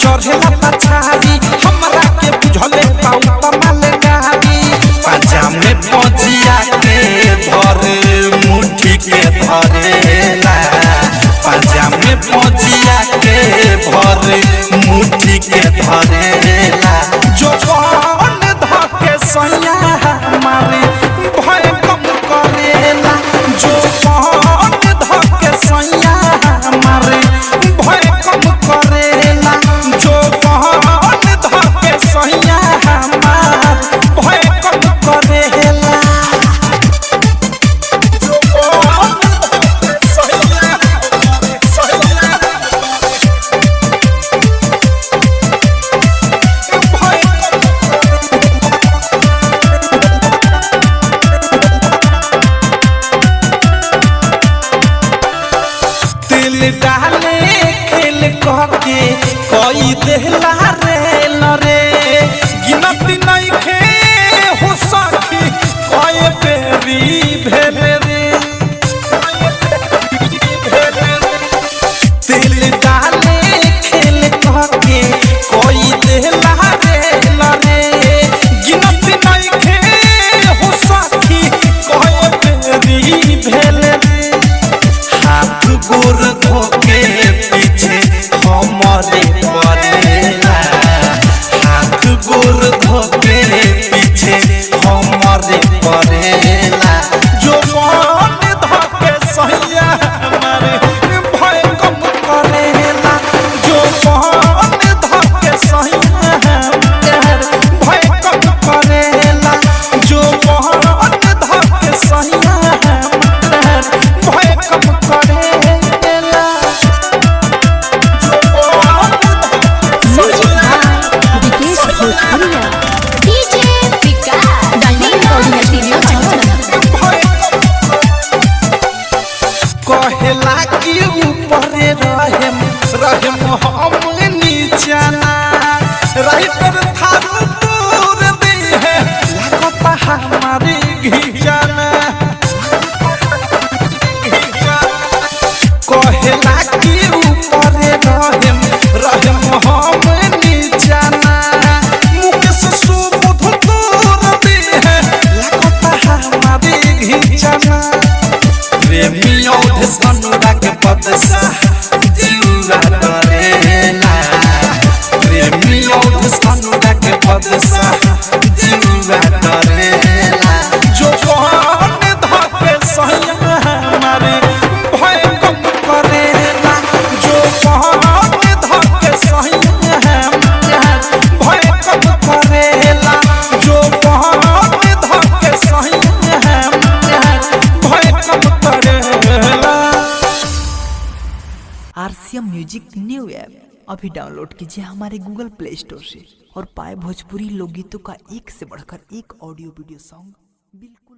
चढ़ेला पछाड़ी हमरा के बुझले पाऊ कमाल गाड़ी पाजा में पजिया के भर मुट्ठी के धरेला पाजा में पजिया के भर मुट्ठी के धरेला जो कौन धके सैया हमारे भय कम करेला जो कौन धके सैया हमारे भय कम करेला जो कौन धके सैया हमारे भय कम करेला जो कौन धके सैया डाले खेल कहके कोई देहला रे लरे गिनती नहीं खे हो सखी कोई बेरी भेले रे दिल डाले खेल कहके कोई देहला रे लरे गिनती नहीं खे हो सखी कोई बेरी भेले रे हाथ गोर धोके पीछे हमारे पड़ेला हाथ गोर धोके पीछे हमारे पड़ेला जो मन धोके सैया हमारे भय कम करेला जो मन धोके सैया हमारे भय कम करेला जो मन धोके सैया हमारे भय कम करेला कहेला कि ऊपर रहम हम नीचाना रही पर थारू दूर दे है लागता हमारी घिजाना कहेला कि ऊपर रहम हम नीचाना मुख से सुबुध दूर दे है लागता हमारी घिजाना प्रेमी औधस अनुराग पदसा जीवा करेला प्रेमी औधस अनुराग पदसा जीवा करेला जो कौन धके सैया हमारे भय कम करेला जो कौन धके सैया हमारे भय कम करेला जो कौन धके सैया हमारे भय कम करेला। आरसीएम म्यूजिक न्यू ऐप अभी डाउनलोड कीजिए हमारे गूगल प्ले स्टोर से और पाए भोजपुरी लोकगीतों का एक से बढ़कर एक ऑडियो वीडियो सॉन्ग बिल्कुल।